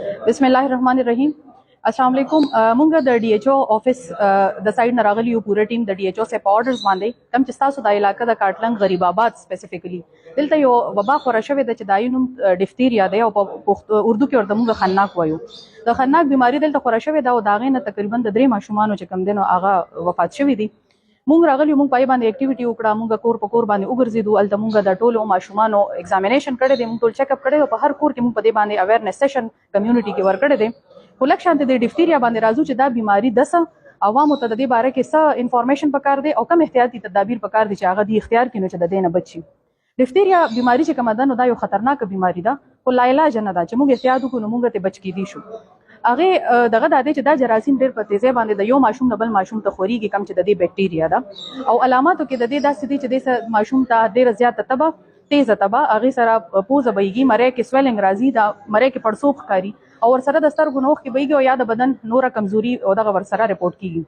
بسم الله الرحمن الرحیم. السلام علیکم. مونږ د ډي ایچ او افیس د سایډ نه راغلی یو پوره ټیم د ډي ایچ او سه په آرډرز باندې کم چې تاسو د علاقې د کاټلنګ غریب آباد سپیسیفیکلی دلته یو وبا خوره شوې ده چې دایي نوم ډفتیریا دی او په اردو کې ورته مونږ خناق وایو. د خناق بیماری دلته خوره شوې ده او د هغې نه تقریبا د 3 ماشومانو چې کم دي نو هغه وفات شوي دي. مونږ راغلی مونږ پای باندې اکټیویټي وکړه، مونږ کور په کور باندې وګرځېدو، هلته مونږ د ټولو ماشومانو ایگزامینیشن کړی دی، مونږ ټول چیک اپ کړی دی، په هر کور کې مونږ په دې باندې اویرنس سیشن کمیونټي کې ورکړی دی. خو لږ شانتې د ډفتیریا باندې راځو چې دا بیماري د څه عوامو ته د دې باره کې څه انفارمیشن پکار دی او کم احتیاطي تدابیر پکار دي چې هغه دې اختیار کړي نو چې د دې نه بچ شي. ډفتیریا بیماری چې کومه ده نو دا یو خطرناکه بیماری ده خو لا علاج نه ده چې مونږ احتیاط وکړو نو مونږ ته بچ کیدی شو. هغه دغه د دې چې دا جراثیم ډېر په تیزی باندې د یو ماشوم نه بل ماشوم ته خوريږي کم چې د دې بکټیریا ده او علاماتو کې د دې داسې دي چې د ماشوم ته ډېر زیات تبه تیزه تبه هغې سره پوزه بهیږي، مرۍ کې سویلنګ راځي، د مرۍ کې پړسوب ښکاري او ورسره د سترګو نوښ کې بهیږي او یا د بدن نوره کمزوري او دغه ورسره رپورټ کیږي.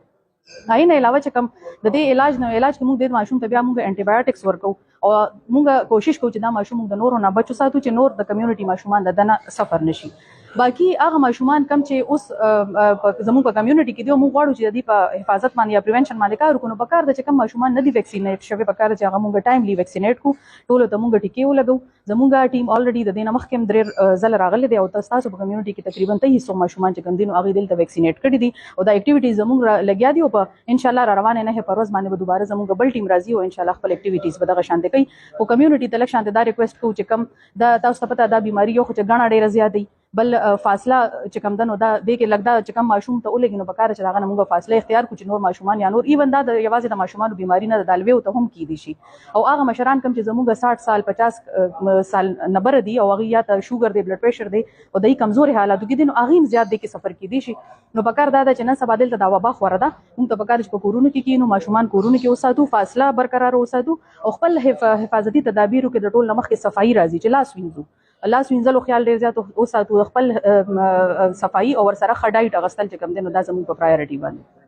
هغې نه علاوه چې کوم د دې علاج کې موږ د ماشوم ته بیا موږ انټي بایوټکس ورکو او موږ کوشش کوو چې دا ماشوم موږ د نورو نه بچو ساتو چې نور د کمیونټي ماشومان د دنه سفر نشي. باقي هغه ماشومان کم چې اوس زموږ په کمیونټي کې دي موږ غواړو چې د دې په حفاظت باندې یا پریونشن باندې کار وکړو. پکار ده چې کم ماشومان نه دي ویکسینیټ شوي پکار چې هغه موږ ټایملی ویکسینیټ کړو، ټولو ته موږ ټیکې ولګو. زموږ ټیم الریډي د دې نه مخکې هم 3 ځله راغلی دی او تاسو په کمیونټي کې تقریبا 2300 ماشومان چې کوم دي نو هغې دلته ویکسینیټ کړي دي او دا اکټیویټیز زموږ لګیا دي او په انشاءالله را روانې نه په ورځ باندې به دوباره زموږ بل ټیم راځي او انشاءالله خپل اکټیویټیز به دغه شانتې کوي. خو کمیونټي ته لږ شانتې دا ریکویسټ کوو چې کم دا تاسو ته پته دا بیماري یو خو چې ګڼه ډېره زیات دی، بل فاصله چې کم ده نو دا دې کې لږ دا چې کم ماشوم ته ولګي نو پکار چې د هغه نه موږ فاصله اختیار کړو چې نور ماشومان یا نور ایون دا د یوازې د ماشومانو بیماري نه ده، د الویو ته هم کیدی شي. او هغه مشران کم چې زموږ 60 سال 50 سال نه بره دي او هغې یا ته شوګر دی بلډ پریشر دی او دای کمزوري حالاتو کې دي نو هغې هم زیات دی کې سفر کیدی شي. نو پکار دا ده چې نن سبا دلته دا وبا خوره ده، موږ ته پکار چې په کورونو کې کینو، ماشومان کورونو کې وساتو، فاصله برقرار وساتو او خپل حفاظتي تدابیرو کې د ټول نه مخکې صفایي راځي چې لاس وینځو، لاس وینځلو خیال ډېر زیات وساتو، خپل صفایي او ورسره ښه ډایټ اخیستل چې کوم دی نو دا زموږ په پرایورټي باندې